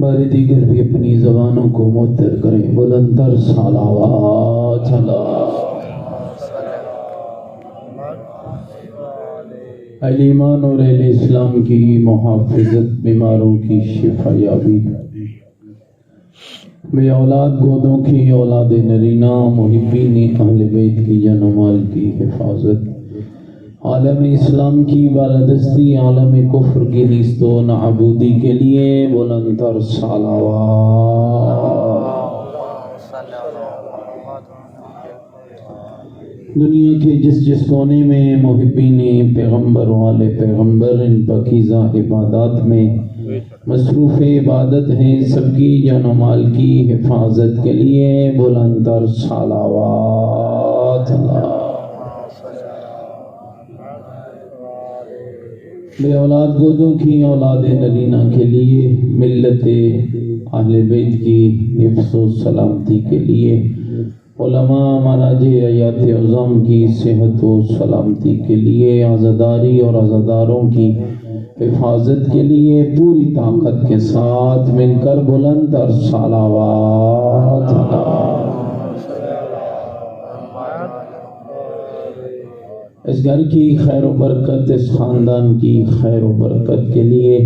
باری دیگر بھی اپنی زبانوں کو معطر کریں، بلندر صلوات اہل ایمان اور اہل اسلام کی محافظت، بیماروں کی شفا یابی، بے اولاد گودوں کی اولاد نرینہ، محبین اہل بیت کی جان و مال کی حفاظت، عالم اسلام کی بالادستی، عالم کفر کی نیست و نابودی کے لیے بلندر صلوات۔ دنیا کے جس کونے میں محبین پیغمبر والے پیغمبر ان پاکیزہ عبادات میں مصروف عبادت ہیں، سب کی جان و مال کی حفاظت کے لیے بلندر صلوات۔ بے اولاد گودوں کی اولاد نرینہ کے لیے، ملت اہل بیت کی حفظ و سلامتی کے لیے، علماء مراجع حیات عظام کی صحت و سلامتی کے لیے، عزاداری اور عزاداروں کی حفاظت کے لیے پوری طاقت کے ساتھ مل کر بلندر صلوات۔ اس گھر کی خیر و برکت، اس خاندان کی خیر و برکت کے لیے،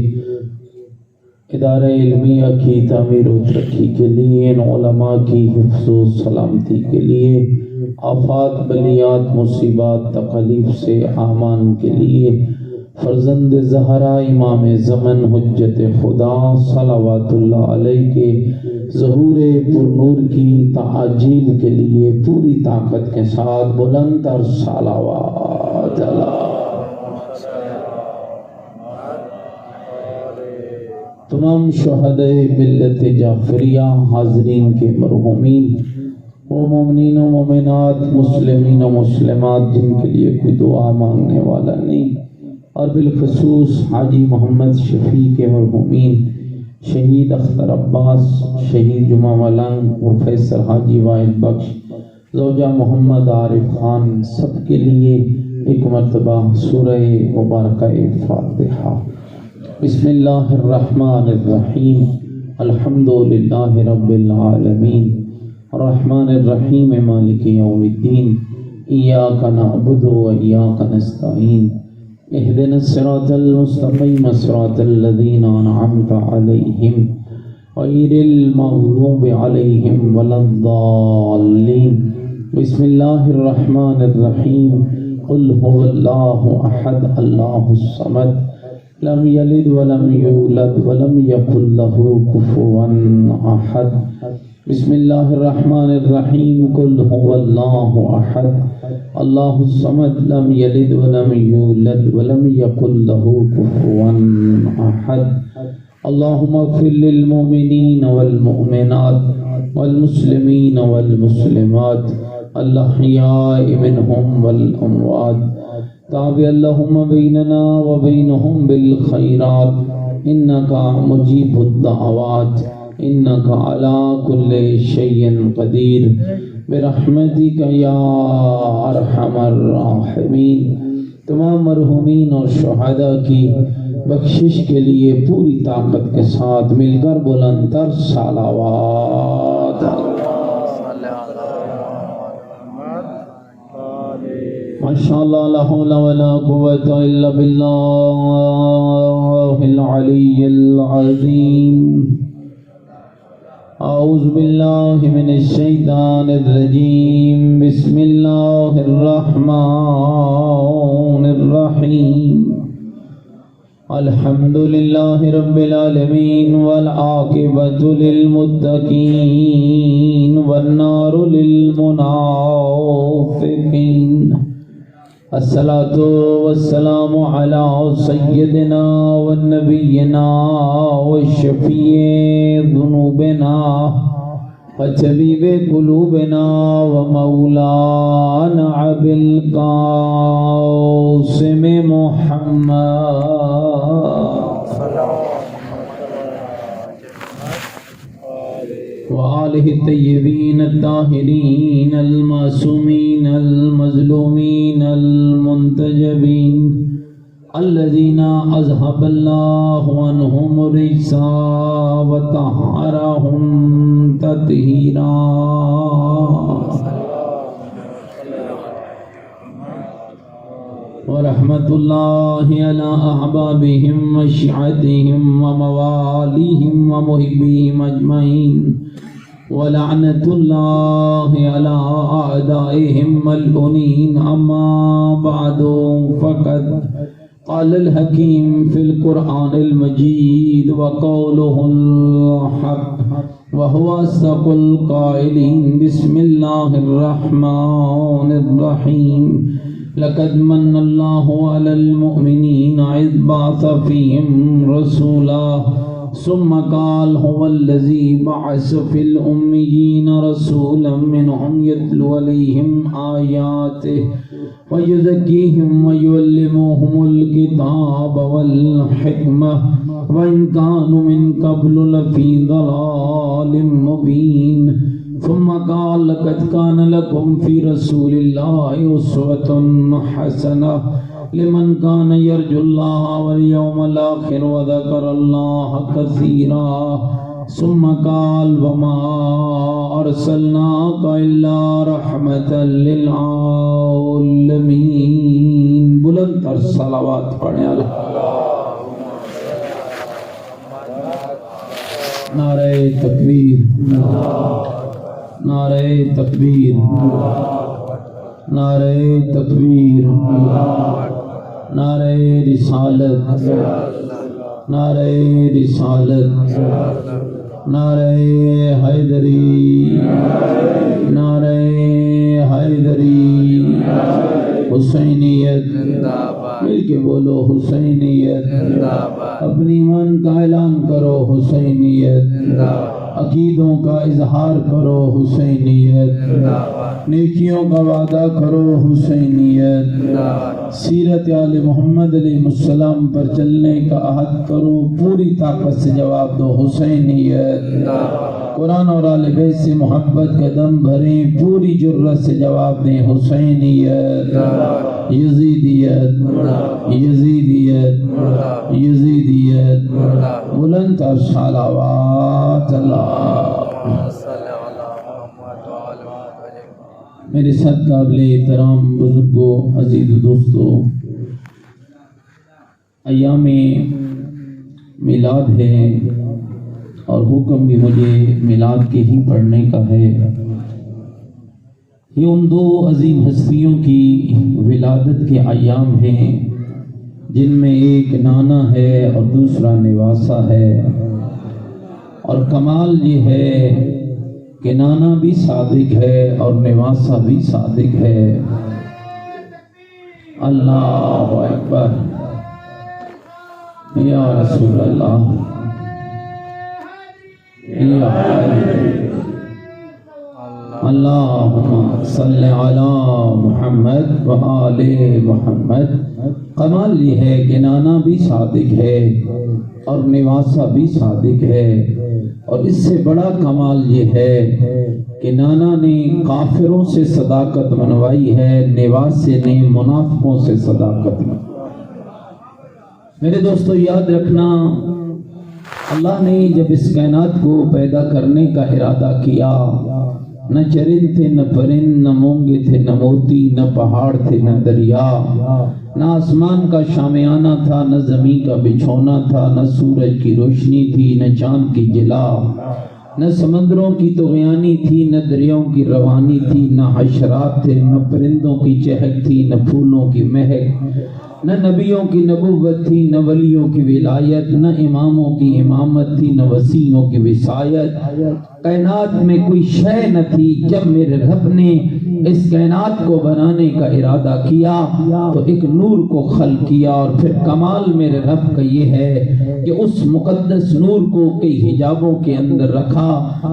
ادارہ علمیہ کی تعمیر و ترقی کے لیے، ان علماء کی حفظ و سلامتی کے لیے، آفات بلیات مصیبات تکالیف سے امان کے لیے، فرزند زہرا امام زمن حجت خدا صلوات اللہ علیہ کے ظہور پر نور کی تعجیل کے لیے پوری طاقت کے ساتھ بلندر صلوات۔ تمام شہدائے ملت جعفریہ، حاضرین کے مرحومین، وہ مومنین و مومنات، مسلمین و مسلمات جن کے لیے کوئی دعا مانگنے والا نہیں، اور بالخصوص حاجی محمد شفیع کے مرحومین، شہید اختر عباس، شہید جمعہ ملنگ، پروفیسر حاجی وائل بخش، زوجہ محمد عارف خان، سب کے لیے ایک مرتبہ سورہ مبارکہ فاتحہ۔ بسم اللہ الرحمن الرحیم، الحمدللہ رب العالمین، الرحمن الرحیم مالک یوم الدین، ایاک نعبد و ایاک نستعین، اہدنا الصراط المستقیم صراط الذین انعمت علیہم غیر المغضوب علیہم ولا الضالین۔ بسم اللہ الرحمن الرحیم، قل هو اللہ احد اللہ الصمد، لم یلد ولم یولد ولم یکن له کفوا احد۔ بسم اللہ الرحمن الرحیم، قل هو اللہ احد اللہ الصمد، لم یلد ولم یولد ولم یکن له کفوا احد۔ اللہم اغفر للمؤمنین والمؤمنات والمسلمین والمسلمات الاحیاء منہم والاموات، تابع اللہم بیننا وبینہم بالخیرات، انکا مجیب الدعوات، انکا علی کل شیء قدیر، برحمتک یا ارحم الراحمین۔ تمام مرحومین اور شہداء کی بخشش کے لیے پوری طاقت کے ساتھ مل کر بلندر صلوات۔ ماشاءاللہ، لا حول ولا قوة الا باللہ العلی العظیم۔ اعوذ باللہ من الشیطان الرجیم، بسم اللہ الرحمن الرحیم، الحمدللہ رب العالمین، والعاقبۃ للمتقین، والنار للمنافقین۔ الصلاة والسلام علی سیدنا ونبینا وشفیع ذنوبنا وطبیب قلوبنا ومولانا ابی القاسم محمد وآلہ الطیبین الطاہرین المعصومین المظلومین المنتجبین الذین اذهب اللہ عنہم الرجس وطہرہم تطہیرا ورحمت اللہ علی احبابہم وشیعتہم وموالیہم ومحبیہم اجمعین ولعنت اللہ علی اعدائہم ملعونین اما بعد فقد قال الحکیم فی القرآن المجید وقولہ الحق وهو أصدق القائلين بسم الله الرحمن الرحيم لقد من الله على المؤمنين إذ بعث فيهم رسولا ثم قال هو الذي بعث في الأميين رسولا منهم يتلو عليهم آياته ويزكيهم ويعلمهم الكتاب والحكمة وإن كانوا من قبل لفي ضلال مبين ثم قال لقد كان لكم في رسول الله أسوة حسنة لمن كان يرجو الله واليوم الآخر وذكر الله كثيرا ثم قال وما أرسلناك إلا رحمة للعالمين بلند تر صلوات پڑھیں نعرہ تکبیر نعرہ تکبیر نعرہ تکبیر نعرہ رسالت نعرہ رسالت نعرہ حیدری نعرہ حیدری حسینیت مل کے بولو حسینیت اپنی ایمان کا اعلان کرو حسینیت عقیدوں کا اظہار کرو حسینیت نیکیوں کا وعدہ کرو حسینیت سیرت آل محمد علیہ السلام پر چلنے کا عہد کرو پوری طاقت سے جواب دو حسینیت قرآن اور آل بیت سے محبت کا دم بھریں پوری جرت سے جواب دیں حسینیت یزیدیت یزیدیت یزیدیت بلند تر صلوات اللہ میرے ساتھ قابل احترام بزرگوں عزیز دوستوں ایام میلاد ہے اور حکم بھی مجھے میلاد کے ہی پڑھنے کا ہے یہ ان دو عظیم ہستیوں کی ولادت کے ایام ہیں جن میں ایک نانا ہے اور دوسرا نواسا ہے اور کمال یہ ہے کہ نانا بھی صادق ہے اور نواسا بھی صادق ہے اللہ اکبر یا رسول اللہ یا اللہم صلی علی محمد و آل محمد کمال یہ ہے کہ نانا بھی صادق ہے اور نواسا بھی صادق ہے اور اس سے بڑا کمال یہ ہے کہ نانا نے کافروں سے صداقت منوائی ہے نواسے نے منافقوں سے صداقت منوائی میرے دوستو یاد رکھنا اللہ نے جب اس کائنات کو پیدا کرنے کا ارادہ کیا نہ چرند تھے نہ پرند نہ مونگے تھے نہ موتی نہ پہاڑ تھے نہ دریا نہ آسمان کا شامیانہ تھا نہ زمین کا بچھونا تھا نہ سورج کی روشنی تھی نہ چاند کی جلا نہ سمندروں کی طغیانی تھی نہ دریاؤں کی روانی تھی نہ حشرات تھے نہ پرندوں کی چہک تھی نہ پھولوں کی مہک نہ نبیوں کی نبوت تھی نہ ولیوں کی ولایت نہ اماموں کی امامت تھی نہ وسیعوں کی وصایت کائنات میں کوئی شے نہ تھی جب میرے رب نے اس کائنات کو بنانے کا ارادہ کیا تو ایک نور کو خلق کیا، اور پھر کمال میرے رب کا یہ ہے کہ اس مقدس نور کو کئی حجابوں کے اندر رکھا۔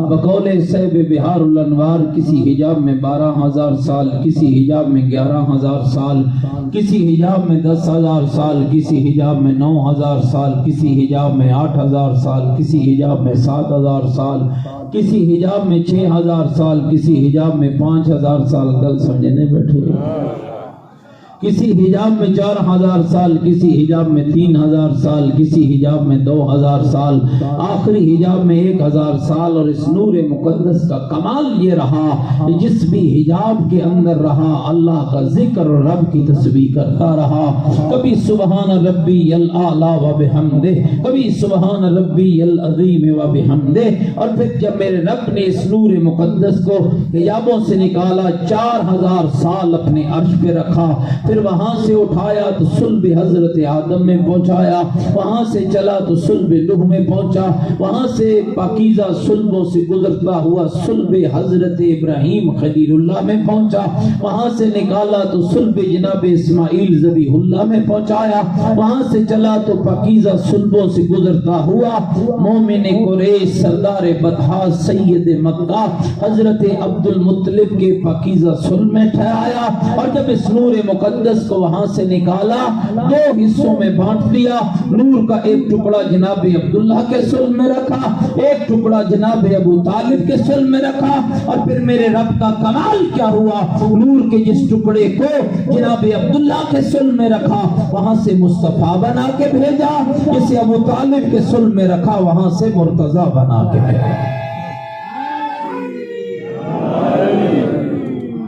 بقول صاحب بہار الانوار کسی حجاب میں 12,000 سال، کسی حجاب میں 11,000 سال، کسی حجاب میں 10,000 سال، کسی حجاب میں 9,000 سال، کسی حجاب میں 8,000 سال، کسی حجاب میں 7,000 سال، کسی حجاب میں 6,000 سال، کسی حجاب میں 5,000 سال۔ گل سمجھنے بیٹھے، کسی حجاب میں 4,000 سال، کسی حجاب میں 3,000 سال، کسی حجاب میں 2,000 سال، آخری حجاب میں 1,000 سال۔ اور اس نور مقدس کا کمال یہ رہا کہ جس بھی حجاب کے اندر رہا اللہ کا ذکر اور رب کی تسبیح کرتا رہا، کبھی سبحان ربی الاعلی و بحمدہ، کبھی سبحان ربی العظیم و بحمدہ۔ اور پھر جب میرے رب نے اس نور مقدس کو حجابوں سے نکالا، 4,000 سال اپنے عرش پہ رکھا، پھر وہاں سے اٹھایا تو صلب حضرت آدم میں پہنچایا، وہاں سے چلا تو صلب نوح میں پہنچا، وہاں سے پاکیزہ صلبوں سے گزرتا ہوا صلب حضرت ابراہیم خلیل اللہ میں پہنچا، وہاں سے نکالا تو صلب جناب اسماعیل ذبیح اللہ میں پہنچایا، وہاں سے چلا تو پاکیزہ صلبوں سے گزرتا ہوا مومن قریش سردار بطحا سید مکہ حضرت عبد المطلب کے پاکیزہ صلب میں ٹھہرایا۔ اور جب اس نور مقدس کو وہاں سے نکالا، 2 حصوں میں بانٹ دیا، نور کا ایک ٹکڑا جناب عبداللہ کے صلب میں رکھا، ایک ٹکڑا جناب ابو طالب کے صلب میں رکھا۔ اور پھر میرے رب کا کمال کیا ہوا، نور کے جس ٹکڑے کو جناب عبداللہ کے صلب میں رکھا وہاں سے مصطفیٰ بنا کے بھیجا، جسے ابو طالب کے صلب میں رکھا وہاں سے مرتضیٰ بنا کے بھیجا۔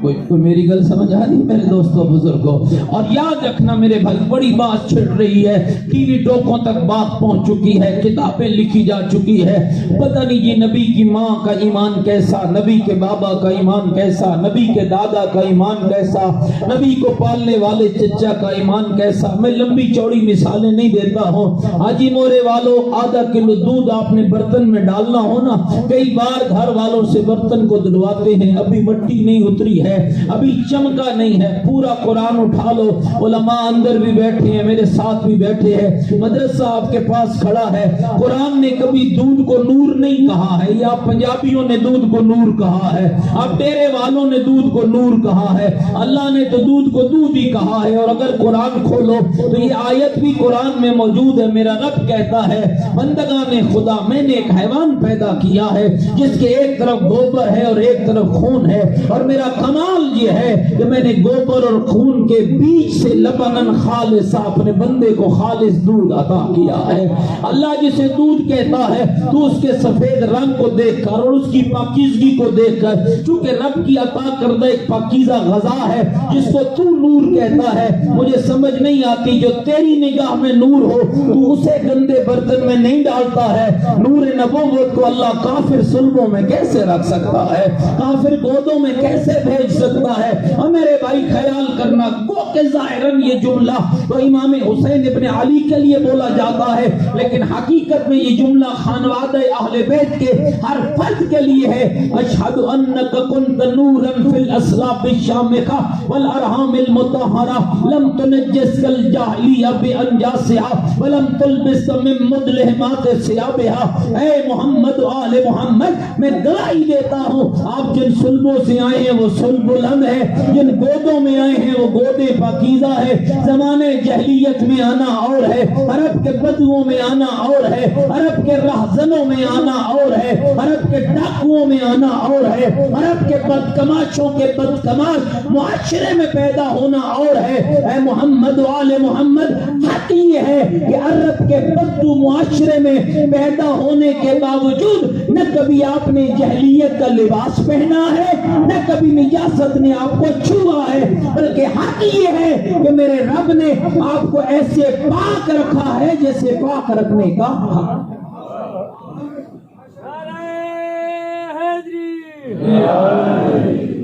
کوئی میری گل سمجھ آ رہی میرے دوستوں بزرگوں؟ اور یاد رکھنا میرے بھائی، بڑی بات چھڑ رہی ہے، ٹی وی ٹوکوں تک بات پہنچ چکی ہے، کتابیں لکھی جا چکی ہے، پتہ نہیں جی نبی کی ماں کا ایمان کیسا، نبی کے بابا کا ایمان کیسا، نبی کے دادا کا ایمان کیسا، نبی کو پالنے والے چچا کا ایمان کیسا۔ میں لمبی چوڑی مثالیں نہیں دیتا ہوں، حاجی مورے والوں 1/2 کلو دودھ آپ نے برتن میں ڈالنا ہو نا، کئی بار گھر والوں سے برتن کو دلواتے ہیں، ابھی مٹی نہیں اتری ہے، ابھی چمکا نہیں ہے، پورا قرآن اٹھا لو، علماء اندر بھی بیٹھے ہیں، میرے ساتھ بھی بیٹھے ہیں، مدرسہ آپ کے پاس کھڑا ہے، قرآن نے کبھی دودھ کو نور نہیں کہا ہے، یا پنجابیوں نے دودھ کو نور کہا ہے، اب ڈیرے والوں نے دودھ کو نور کہا ہے، اللہ نے تو دودھ کو دودھ ہی کہا ہے۔ اور اگر قرآن کھولو تو یہ آیت بھی قرآن میں موجود ہے، میرا رب کہتا ہے بندگان خدا میں نے ایک حیوان پیدا کیا ہے جس کے ایک طرف گوبر ہے اور ایک طرف خون ہے، اور میرا کمال یہ ہے کہ میں نے گوبر اور خون کے بیچ سے لبنن خالص اپنے بندے کو خالص دودھ عطا کیا ہے۔ اللہ جسے دودھ کہتا ہے تو اس کے سفید رنگ کو دیکھ کر اور اس کی پاکیزگی کو دیکھ کر، چونکہ رب کی عطا کردہ ایک پاکیزہ غذا ہے جس کو تو نور کہتا ہے، مجھے سمجھ نہیں آتی جو تیری نگاہ میں نور ہو تو اسے گندے برتن میں نہیں ڈالتا ہے۔ نور نبوت کو اللہ کافر صلبوں میں کیسے رکھ سکتا ہے، کافر گودوں میں کیسے بھیج سکتا ہے؟ اور میرے بھائی خیال کرنا، گو کہ ظاہراً یہ جملہ تو امام حسین ابن علی کے لیے بولا جاتا ہے، لیکن حقیقت میں یہ جملہ خانوادہ اہل بیت کے ہر فرد کے لیے ہے۔ اشہد انک کنت نورا فی الاسلاب الشامخہ والارحام المطہرہ لم تنجس کالجاہلیہ بانجاسها ولم تلبس من مدلہمات ثیابها۔ اے محمد و آل محمد، میں گواہی دیتا ہوں آپ جن صلبوں سے آئے ہیں وہ صلب بلند ہے، جن گودوں میں آئے ہیں وہ گودے پاکیزہ ہے۔ زمانے جہلیت میں آنا اور ہے، عرب کے بدووں میں آنا اور ہے، عرب کے رہزنوں میں آنا اور ہے، عرب کے ڈاکوؤں میں آنا اور ہے، عرب کے بدکماشوں کے بدکماش معاشرے میں پیدا ہونا اور ہے۔ اے محمد و آل محمد، حق یہ ہے کہ عرب کے بدو معاشرے میں پیدا ہونے کے باوجود نہ کبھی آپ نے جہلیت کا لباس پہنا ہے، نہ کبھی نجاست نے آپ کو چھوا ہے، بلکہ حق یہ ہے کہ میرے رب نے آپ کو ایسے پاک رکھا ہے جیسے پاک رکھنے کا حق۔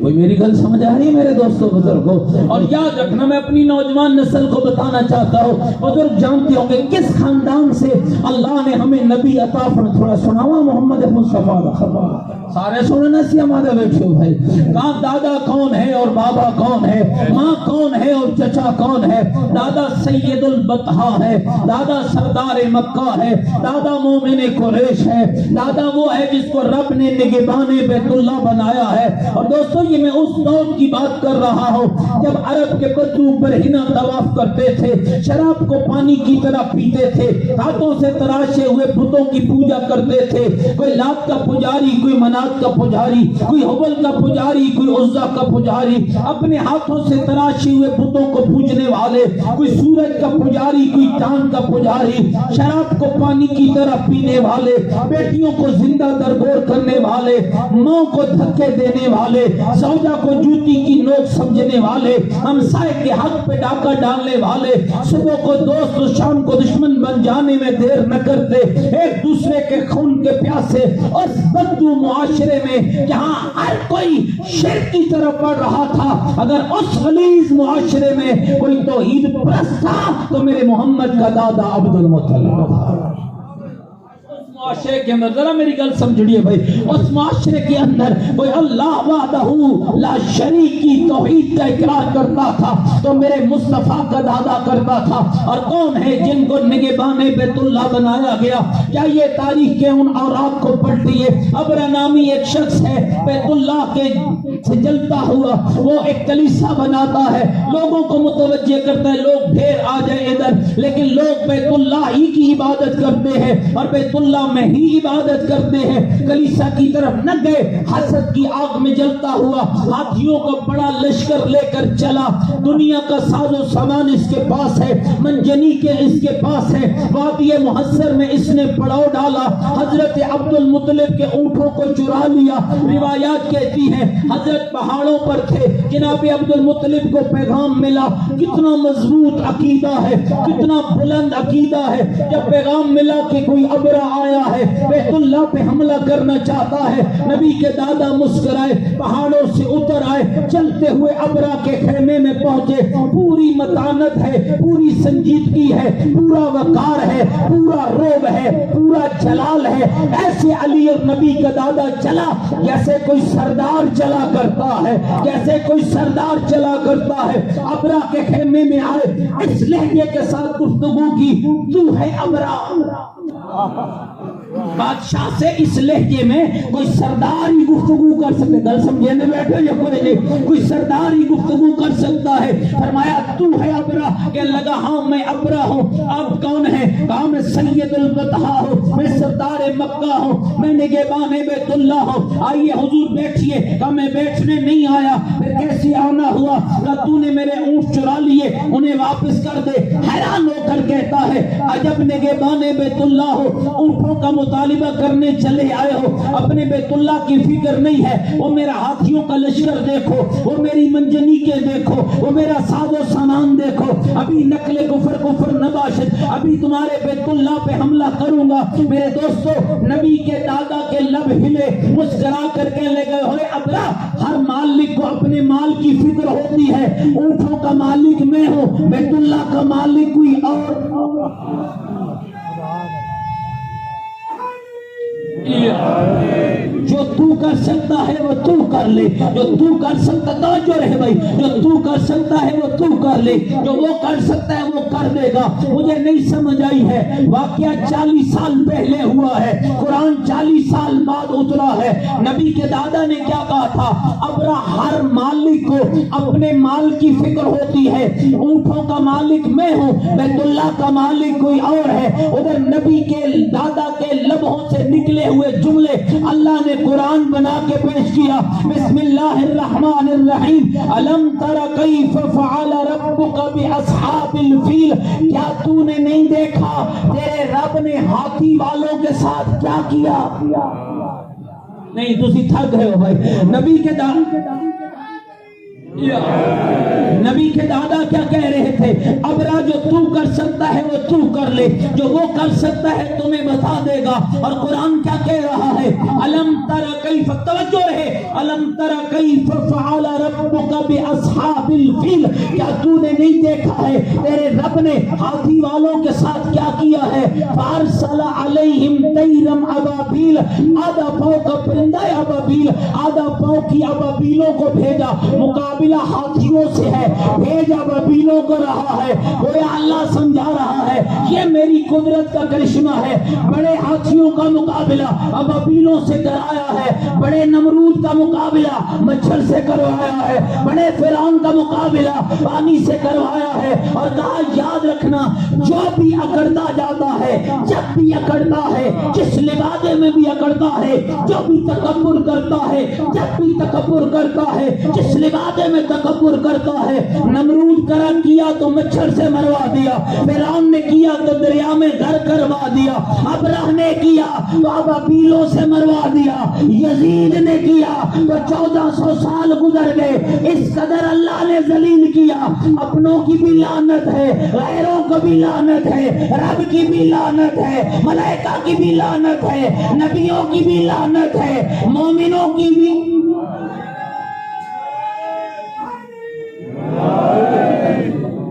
کوئی میری گل سمجھ آ رہی ہے میرے دوستوں بزرگوں؟ اور یاد رکھنا میں اپنی نوجوان نسل کو بتانا چاہتا ہوں، بزرگ جانتے ہوں گے کس خاندان سے اللہ نے ہمیں نبی عطا فرمایا. تھوڑا سناوا محمد مصطفیٰ کا خبر سارے سننا سی ہمارے بیٹھے بھائی. کہاں دادا کون ہے اور بابا کون ہے، ماں کون ہے اور چچا کون ہے؟ دادا سید البطحا ہے، دادا سردار مکہ ہے، دادا مومن قریش ہے، دادا وہ ہے جس کو رب نے نگہبان بیت اللہ بنایا ہے. اور دوستو یہ میں اس دور کی بات کر رہا ہوں جب عرب کے بدو برہنہ طواف کرتے تھے، شراب کو پانی کی طرح پیتے تھے، ہاتھوں سے تراشے ہوئے بتوں کی پوجا کرتے تھے. کوئی لات کا پجاری، کوئی منات کا پجاری، کوئی حبل کا پجاری، کوئی عزا کا پجاری، اپنے ہاتھوں سے تراشے ہوئے بتوں کو پوجنے والے، کوئی سورج کا پجاری، کوئی چاند کا پجاری، شراب کو پانی کی طرح پینے والے، بیٹیوں کو زندہ درگور کرنے والے، ماں کو دھکے دینے والے، زوجہ کو جوتی کی نوک سمجھنے والے، ہمسائے کے حق پہ ڈاکہ ڈالنے والے، صبح کو دوست اور شام کو دشمن بن جانے میں دیر نہ کرتے، ایک دوسرے کے خون کے پیاسے. اس بدو معاشرے میں جہاں ہر کوئی شرک کی طرف بڑھ رہا تھا، اگر اس غلیظ معاشرے میں کوئی توحید پرست تھا تو میرے محمد کا دادا عبد المطلب تھا. معاشرے کے اندر ذرا میری گل سمجھڑیے بھائی، اس معاشرے کے اندر کوئی اللہ وحدہ لا شریک کی توحید کا اقرار کرتا تھا تو میرے مصطفیٰ کا دادا کرتا تھا. اور کون ہے جن کو نگہبان بیت اللہ بنایا گیا؟ کیا یہ تاریخ کے ان اوراق کو پلٹیے. ابرہ نامی ایک شخص ہے، بیت اللہ کے سے جلتا ہوا وہ ایک کلیسا بناتا ہے، لوگوں کو متوجہ کرتا ہے، لوگ ڈھیر آ جائے ادھر، لیکن لوگ بیت اللہ ہی کی عبادت کرتے ہیں اور بیت اللہ میں ہی عبادت کرتے ہیں، کلیسا کی طرف نہ گئے. حسد کی آگ میں جلتا ہوا ہاتھیوں کا بڑا لشکر لے کر چلا. دنیا کا ساز و سامان اس کے پاس ہے، منجنی کے اس کے پاس ہے، وادی محصر میں اس نے پڑاؤ ڈالا، حضرت عبد المطلب کے اونٹوں کو چرا لیا. روایات کہتی ہیں حضرت پہاڑوں پر تھے، جناب عبد المطلب کو پیغام ملا. کتنا مضبوط عقیدہ ہے، کتنا بلند عقیدہ ہے. جب پیغام ملا کہ کوئی ابرہ آیا ہے، بیت اللہ پہ حملہ کرنا چاہتا ہے، نبی کے دادا مسکرائے، پہاڑوں سے اتر آئے، چلتے ہوئے ابرہ کے خیمے میں پہنچے. پوری متانت ہے، پوری سنجیدگی ہے، پورا وقار ہے، پورا روب ہے، پورا جلال ہے. ایسے علی اور نبی کا دادا چلا جیسے کوئی سردار چلا کرتا ہے، جیسے کوئی سردار چلا کرتا ہے. ابرہ کے خیمے میں آئے، اس لہجے کے ساتھ گفتگو کی، تو ہے ابرہ. بادشاہ سے اس لہجے میں کوئی سردار ہی گفتگو کر سکتے. گل سمجھنے بیٹھے یا کوئی سردار ہی گفتگو کر سکتا ہے. فرمایا تو ہے ابرہ؟ کہ لگا ہاں میں ابرہ ہوں. آپ کون ہیں؟ کہا میں سید البطحا ہوں، میں سردار مکہ ہوں، میں نگہبان بیت اللہ ہوں. آئیے حضور بیٹھیے. کہا میں بیٹھنے نہیں آیا. پھر کیسے آنا ہوا؟ کہا تو نے میرے اونٹ چرا لیے، انہیں واپس کر دے. حیران ہو کر کہتا ہے عجب نگہبان بیت اللہ ہو، اونٹوں کا مطالبہ کرنے چلے آئے ہو، اپنے بیت اللہ کی فکر نہیں ہے. وہ میرا ہاتھیوں کا لشکر دیکھو، وہ میری منجنی کے دیکھو، وہ میرا ساز و سامان دیکھو. ابھی نقل کفر نباشت، ابھی تمہارے بیت اللہ پہ حملہ کروں گا. میرے دوستو نبی کے دادا کے لب ہلے، مسکرا کر کے لے گئے ہوئے ابرہ ہر مالک کو اپنے مال کی فکر ہوتی ہے. اونٹوں کا مالک میں ہوں، بیت اللہ کا مالک کوئی اور. جو تو کر سکتا ہے وہ تو کر لے، جو تو کر سکتا توجہ رہے بھائی، جو تو کر سکتا ہے وہ تو کر لے، جو وہ کر سکتا ہے وہ کر دے گا. مجھے نہیں سمجھ آئی ہے واقعہ 40 سال پہلے ہوا ہے، قرآن 40 سال بعد اترا ہے. نبی کے دادا نے کیا کہا تھا؟ ابرہ ہر مالک کو اپنے مال کی فکر ہوتی ہے. اونٹوں کا مالک میں ہوں، بیت اللہ کا مالک کوئی اور ہے. ادھر نبی کے دادا کے لبوں سے نکلے ہوئے جملے اللہ نے قرآن بنا کے پیش کیا. بسم اللہ الرحمن الرحیم. الم تر کیف فعل ربک باصحاب الفیل. کیا تو نے نہیں دیکھا تیرے رب نے ہاتھی والوں کے ساتھ کیا کیا؟ نہیں تسی تھک گئے ہو بھائی. نبی کے نبی کے دادا کیا کہہ رہے تھے؟ ابرا جو تو کر سکتا ہے وہ تو کر لے، جو وہ کر سکتا ہے تمہیں بتا دے گا۔ اور قرآن کیا کہہ رہا ہے؟ الم تر کیف، توجہ رہے، الم تر کیف فعل ربک باصحاب الفیل، کیا تو نے نہیں دیکھا ہے تیرے رب نے ہاتھی والوں کے ساتھ کیا کیا ہے؟ فارسل علیہم طیرا ابابیل، آدھا پاؤں کا پرندہ ابابیل، آدھا پاؤں کی ابابیلوں کو بھیجا، مقابلہ ہاتھیوں سے ہے، بھیج ابابیلوں کو رہا ہے۔ گویا اللہ سمجھا رہا ہے یہ میری قدرت کا کرشمہ ہے، بڑے ہاتھیوں کا مقابلہ ابابیلوں سے کرایا ہے، بڑے نمرود کا مقابلہ مچھر سے کروایا ہے، بڑے فرعون کا مقابلہ پانی سے کروایا ہے، اور کہا یاد رکھنا جو بھی اکڑتا جاتا ہے، جب بھی اکڑتا ہے، جس لبادے میں بھی اکڑتا ہے، جو بھی تکبر کرتا ہے، جب بھی تکبر کرتا ہے، جس لبادے میں تکبر کرتا ہے، نمرود کیا تو مچھر سے مروا دیا، فرعون نے کیا تو دریا میں غرق کروا دیا، ابرہ نے کیا تو ابابیلوں سے مروا دیا، یزید نے کیا تو 1400 سال گزر گئے۔ اس قدر اللہ نے ذلیل کیا، اپنوں کی بھی لعنت ہے، غیروں کو بھی لعنت ہے، رب کی بھی لعنت ہے، ملائکہ کی بھی لعنت ہے، نبیوں کی بھی لعنت ہے، مومنوں کی بھی۔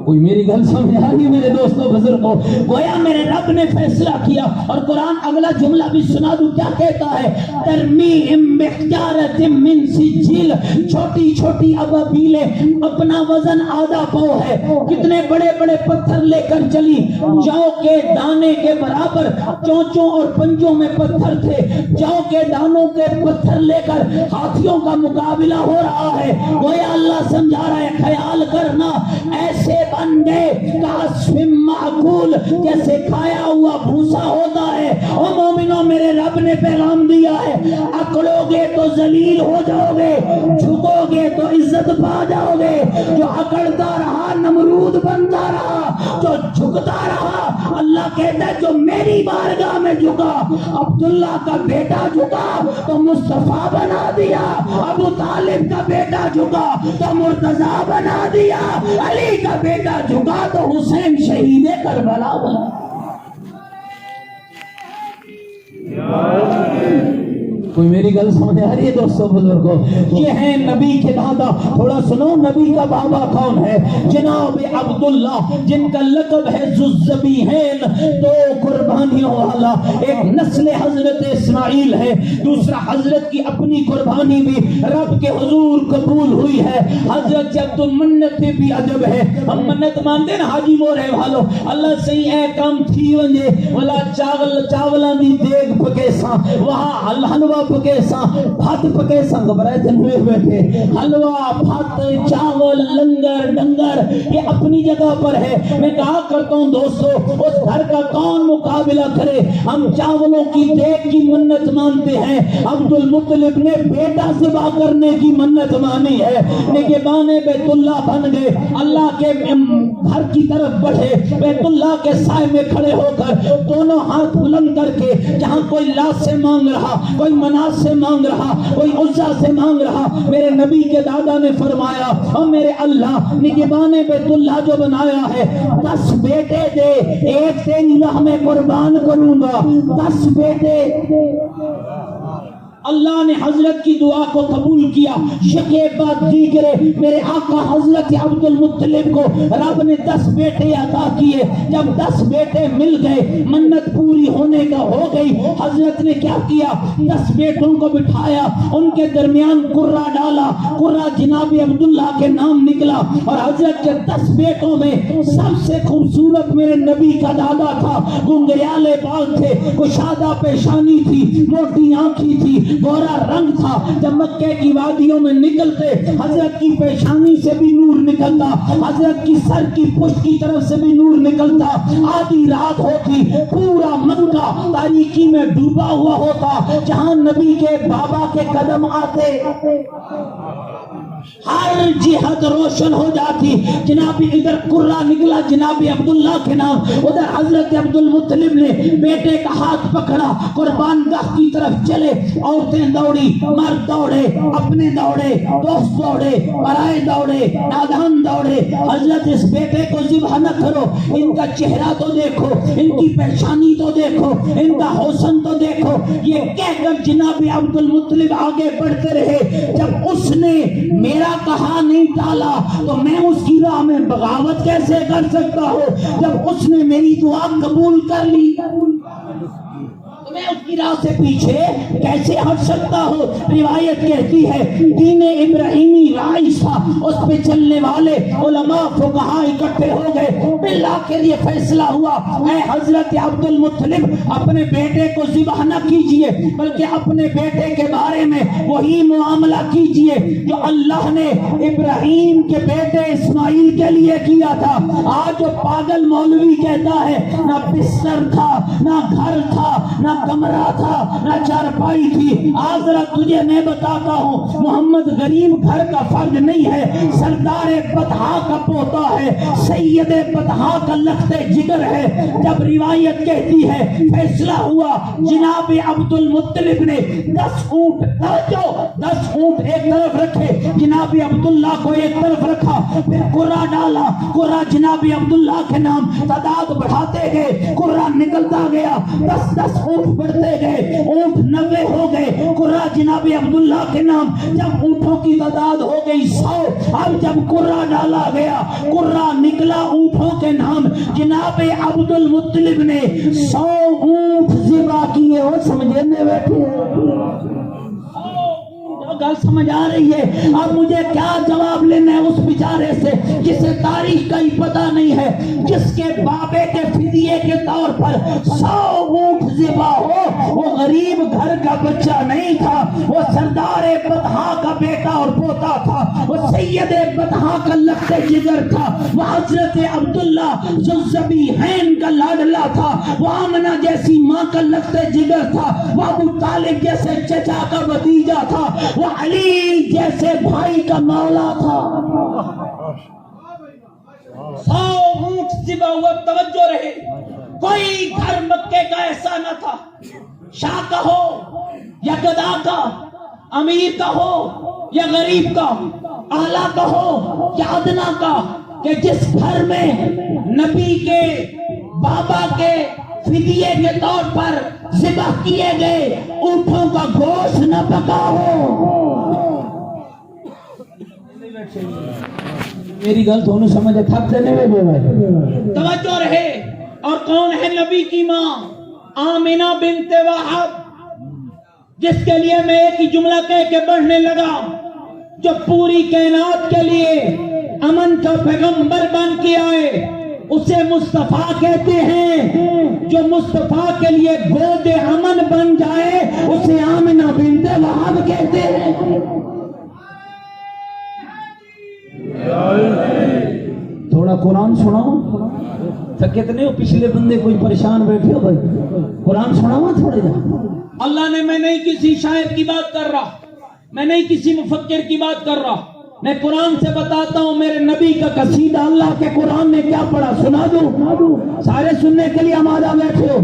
کوئی میری گل سمجھ آ رہی میرے دوستوں بزرگوں؟ گویا میرے رب نے فیصلہ کیا، اور قرآن اگلا جملہ بھی سنا دوں کیا کہتا ہے؟ ترمیہم بحجارۃ من سجیل، چھوٹی چھوٹی ابابیلیں، اپنا وزن آدھا پاؤں ہے، کتنے بڑے بڑے پتھر لے کر چلی، جو کے دانے کے برابر چونچوں اور پنجوں میں پتھر تھے، جو کے دانوں کے پتھر لے کر ہاتھیوں کا مقابلہ ہو رہا ہے۔ گویا اللہ سمجھا رہا ہے خیال کرنا ایسے بندے کعصف معقول، جیسے کھایا ہوا بھوسا ہوتا ہے۔ او مومنوں میرے رب نے پیغام دیا ہے، اکڑو گے تو ذلیل ہو جاؤ گے، جھکو گے تو عزت پا جاؤ گے۔ جو اکڑتا رہا نمرود بنتا رہا، جو جھکتا رہا، اللہ کہتا ہے جو میری بارگاہ میں جھکا، عبداللہ کا بیٹا جھکا تو مصطفیٰ بنا دیا، ابو طالب کا بیٹا جھکا تو مرتضیٰ بنا دیا، علی کا بیٹا جھکا تو حسین شہید کربلا بنا۔ کوئی میری گل سمجھ آ رہی ہے دوستو بزرگوں؟ یہ ہے نبی کے دادا۔ تھوڑا سنو نبی کا بابا کون ہے؟ جناب عبداللہ، جن کا لقب ہے ذوالذبیحین، دو قربانیوں والا۔ ایک نسل حضرت اسماعیل ہے، دوسرا حضرت کی اپنی قربانی بھی رب کے حضور قبول ہوئی ہے۔ حضرت عبد المنت بھی عجب ہے، ہم منت مانتے نا حاجی مورے والو، اللہ صحیح اے کام تھی ونجے ولا چاولاں دی دیگ پکے ساں، وہاں حلوہ پکے ساں، بھات پکے ساں، گھبرائے تھے ہوئے بیٹھے، حلوہ بھات چاول لنگر ڈنگر یہ اپنی جگہ پر ہے۔ میں کہا کرتا ہوں دوستو اس گھر کا کون مقابلہ کرے؟ ہم چاولوں کی دیگ کی منت مانتے ہیں، عبد المطلب نے بیٹا ذبح کرنے کی منت مانی ہے، نگہبان بیت اللہ بن گئے، اللہ کے گھر کی طرف بڑھے، بیت اللہ کے سائے میں کھڑے ہو کر دونوں ہاتھ بلند کر کے، جہاں کوئی لات سے مانگ رہا، کوئی منات سے مانگ رہا، کوئی عزا سے مانگ رہا، میرے نبی کے دادا نے فرمایا اور میرے اللہ نگہبان بیت اللہ جو بنایا ہے 10 بیٹے دے، ایک تیری راہ میں قربان کروں گا، 10 بیٹے۔ اللہ نے حضرت کی دعا کو قبول کیا، یکے بعد دیگرے میرے آقا حضرت عبد المطلب کو رب نے 10 بیٹے عطا کیے۔ جب 10 بیٹے مل گئے، منت پوری ہونے کا ہو گئی، حضرت نے کیا کیا؟ 10 بیٹوں کو بٹھایا، ان کے درمیان قرہ ڈالا، قرہ جناب عبداللہ کے نام نکلا، اور حضرت کے 10 بیٹوں میں سب سے خوبصورت میرے نبی کا دادا تھا، گنگریالے بال تھے، کشادہ پیشانی تھی، موٹی آنکھی تھی، گورا رنگ تھا۔ جب مکے کی وادیوں میں نکلتے حضرت کی پیشانی سے بھی نور نکلتا، حضرت کی سر کی پشت کی طرف سے بھی نور نکلتا، آدھی رات ہوتی، پورا مکہ تاریکی میں ڈوبا ہوا ہوتا، جہاں نبی کے بابا کے قدم آتے ہر جہت روشن ہو جاتی۔ جناب ادھر قرہ نکلا جناب عبداللہ کے نام، ادھر حضرت عبد المطلب نے بیٹے کا ہاتھ پکڑا، قربان گاہ کی طرف چلے، اور عورتیں دوڑی، مرد دوڑے، اپنے دوڑے، دوست دوڑے، پرائے دوڑے، نادان دوڑے. حضرت اس بیٹے کو ذبح نہ کرو، ان کا چہرہ تو دیکھو، ان کی پیشانی تو دیکھو، ان کا حسن تو دیکھو. یہ کہہ کر جناب عبد المطلب آگے بڑھتے رہے. جب اس نے میرا کہا نہیں ٹالا تو میں اس کی راہ میں بغاوت کیسے کر سکتا ہوں؟ جب اس نے میری دعا قبول کر لی تو میں اس کی راہ سے پیچھے کیسے ہٹ سکتا ہوں؟ روایت کہتی ہے دین ابراہیمی رائج تھا، اس پہ چلنے والے علماء فقہاء اکٹھے ہو گئے. بالآخر یہ فیصلہ ہوا اے حضرت عبد المطلب اپنے بیٹے کو ذبح نہ کیجئے، بلکہ اپنے بیٹے کے بارے میں وہی معاملہ کیجئے جو اللہ نے ابراہیم کے بیٹے اسماعیل کے لیے کیا تھا. آج جو پاگل مولوی کہتا ہے نہ بستر تھا، نہ گھر تھا، نہ کمرہ تھا، نہ چارپائی تھی. آج ذرا تجھے میں بتاتا ہوں محمد غریب گھر کا فرد نہیں ہے، سردار بطحا کا پوتا ہے، سید بطحا کا لخت جگر ہے. جب روایت کہتی ہے فیصلہ ہوا جناب عبد المطلب نے 10 اونٹ 10 اونٹ ایک طرف رکھے، جناب عبداللہ کو ایک طرف رکھا، پھر قرہ ڈالا. قرہ جناب عبداللہ کے نام تعداد بڑھاتے گئے، قرہ نکلتا گیا، 10 اونٹ بڑھتے گئے، اونٹ 90 ہو گئے. قرہ جناب عبداللہ کے نام. جب اونٹوں کی تعداد ہو گئی 100، اب جب قرہ ڈالا گیا، قرہ نکلا اونٹوں کے نام. جناب عبد المطلب نے 100 اونٹ ذبح کیے. وہ سمجھنے بیٹھے گل سمجھ آ رہی ہے؟ اب مجھے کیا جواب لینا ہے اس بیچارے سے جسے تاریخ کا ہی پتہ نہیں ہے، جس کے بابے کے فدیے کے طور پر 100 اونٹ ذبح ہو. وہ غریب گھر کا بچہ نہیں تھا، وہ سردار بطحا کا بیٹا اور پوتا تھا، وہ سید بطحا کا لخت جگر تھا، وہ حضرت عبداللہ ذوالذبیحین کا لاڈلا تھا، وہ آمنہ جیسی ماں کا لخت جگر تھا، وہ ابو طالب جیسے چچا کا بھتیجا تھا، وہ علی جیسے بھائی کا مولا تھا. 100 اونٹ ذبح ہوا. توجہ رہے، کوئی گھر مکے کا ایسا نہ تھا، شاہ کا ہو یا گدا کا، امیر کا ہو یا غریب کا، اعلیٰ کا ہو یا ادنا کا، کہ جس گھر میں نبی کے بابا کے فدیے کے طور پر ذبح کیے گئے اونٹوں کا گوشت نہ پکا ہو. میری گل تو نہیں سمجھے، تھک دینے میں بھائی توجہ رہے. اور کون ہے نبی کی ماں؟ آمنہ بنت وہب، جس کے لیے میں ایک ہی جملہ کہہ کے بڑھنے لگا، جو پوری کائنات کے لیے امن کا پیغمبر بن کے آئے. اسے مصطفیٰ کہتے ہیں. جو مصطفیٰ کے لیے گود امن بن جائے اسے آمنہ بنت وہب کہتے ہیں. تھوڑا قرآن سناؤ. کتنے ہو پچھلے بندے کوئی پریشان بیٹھے ہو بھائی، قرآن سناؤ تھوڑے جا. اللہ نے، میں نہیں کسی شاعر کی بات کر رہا، میں نہیں کسی مفکر کی بات کر رہا، میں قرآن سے بتاتا ہوں. میرے نبی کا قصیدہ اللہ کے قرآن نے کیا پڑھا سنا دو. سارے سننے کے لیے آمادہ بیٹھے ہو.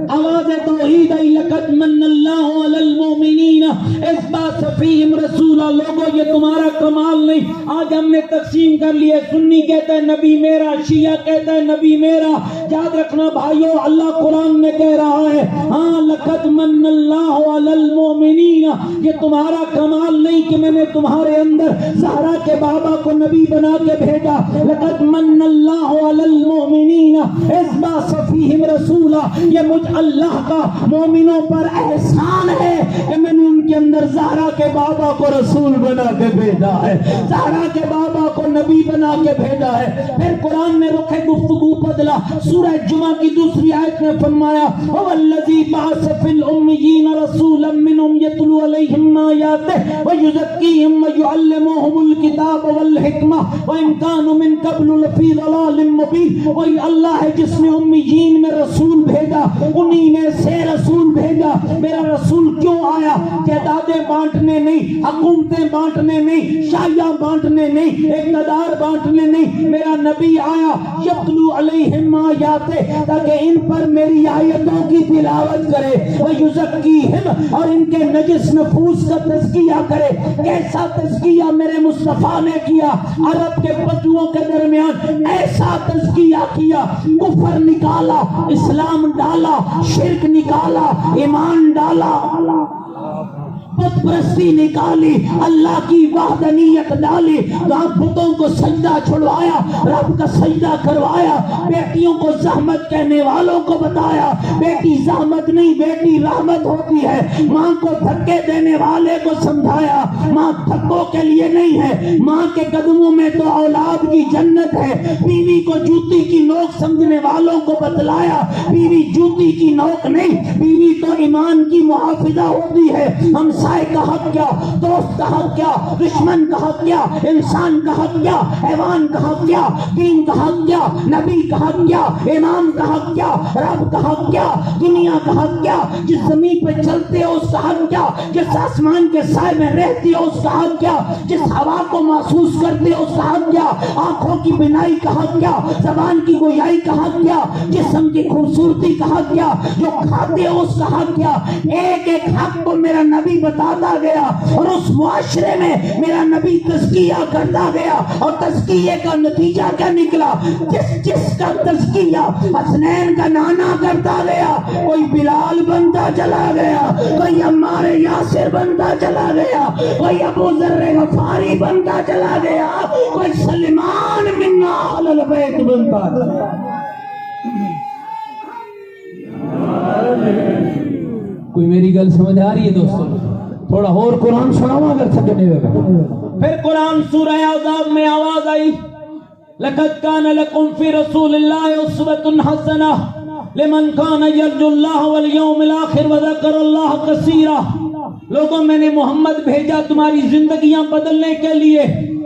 آواز توحید لقد من اللہ علی المؤمنین اذ بعث فیہم رسولا. لوگوں یہ تمہارا کمال نہیں، آج ہم نے تقسیم کر لیے. سنی کہتا ہے نبی میرا، شیعہ کہتا ہے نبی میرا. یاد رکھنا بھائیو، اللہ قرآن میں کہہ رہا ہے ہاں لقد من اللہ علی المؤمنین. یہ تمہارا کمال نہیں کہ میں نے تمہارے اندر زہرا کے بابا کو نبی بنا کے بھیجا. لقد من اللہ علی المؤمنین اذ بعث فیہم رسولا. یہ مجھ اللہ کا مومنوں پر احسان ہے کہ میں نے ان کے اندر زہرا کے بابا کو رسول بنا کے بھیجا ہے، زہرا کے بابا کو نبی بنا کے بھیجا ہے. پھر قرآن نے رخ گفتگو بدلا. سورہ جمعہ کی دوسری آیت میں فرمایا هو الذی بعث فی الامیین رسولا منہم یتلو علیہم آیاتہ ویزکیہم ویعلمہم الکتاب والحکمہ وان کانوا من قبل لفی ضلال مبین. وہی اللہ ہے جس نے امیین میں رسول بھیجا، انہی میں سے رسول بھیجا. میرا رسول کیوں آیا؟ جائیدادیں بانٹنے نہیں، حکومتیں بانٹنے نہیں، شاہیہ بانٹنے نہیں، اقتدار بانٹنے نہیں، میرا نبی آیا یتلو علیہم آیاتے تاکہ ان پر میری آیتوں کی تلاوت کرے، ویزکیہم اور ان کے نجس نفوس کا تزکیہ کرے۔ کیسا تزکیہ میرے مصطفیٰ نے کیا؟ عرب کے بدوؤں کے درمیان ایسا تزکیہ کیا، کفر نکالا، اسلام ڈالا، شرک نکالا، ایمان ڈالا، بت پرستی نکالی، اللہ کی وحدانیت ڈالی، وہاں بتوں کو سجدہ چھڑوایا، رب کا سجدہ کروایا، بیٹیوں کو زحمت کہنے والوں کو بتایا بیٹی زحمت نہیں، بیٹی رحمت ہوتی ہے، ماں کو دھکے دینے والے کو سمجھایا ماں دھکوں کے لیے نہیں ہے، ماں کے قدموں میں تو اولاد کی جنت ہے، بیوی کو جوتی کی نوک سمجھنے والوں کو بتلایا بیوی جوتی کی نوک نہیں، بیوی تو ایمان کی محافظہ ہوتی ہے، ہمسائے کا حق کیا، دوست کا حق کیا، دشمن کا حق کیا، انسان کا حق کیا، حیوان کا حق کیا، دین کا حق کیا، نبی کا حق کیا، امام کا حق کیا، رب کا حق کیا، دنیا کا حق کیا، جس زمین پہ چلتے ہو اس کا حق کیا، جس آسمان کے سائے میں رہتی ہو اس کا حق کیا، جس ہوا کو محسوس کرتے ہو اس کا حق کیا، آنکھوں کی بینائی کا حق کیا، زبان کی گویائی کا حق کیا، جسم کی خوبصورتی کا حق کیا، جو کھاتے ہو اس کا حق کیا۔ ایک ایک حق کو میرا نبی بتاتا گیا اور اس معاشرے میں میرا نبی تزکیہ کرتا گیا، اور تزکیے کا نتیجہ کیا نکلا؟ جس کا تزکیہ حسنین کا نانا کرتا گیا، کوئی بلال بنتا چلا گیا، کوئی عمار یاسر بنتا چلا گیا، کوئی ابو ذر غفاری بنتا چلا گیا، کوئی سلمان من آل البیت بنتا چلا گیا۔ کوئی میری گل سمجھ آ رہی ہے دوستو؟ تھوڑا اور قرآن سناؤں اگر تھکنے ہوئے۔ پھر قرآن سورہ احزاب میں آواز آئی لَقَدْ كَانَ لَكُمْ فِي رَسُولِ اللَّهِ أُسْوَةٌ حَسَنَةٌ لِمَنْ كَانَ يَرْجُو اللَّهَ وَالْيَوْمَ الْآخِرَ وَذَكَرَ اللَّهَ كَثِيرًا۔ لوگوں میں نے محمد بھیجا تمہاری زندگیاں بدلنے کے لیے،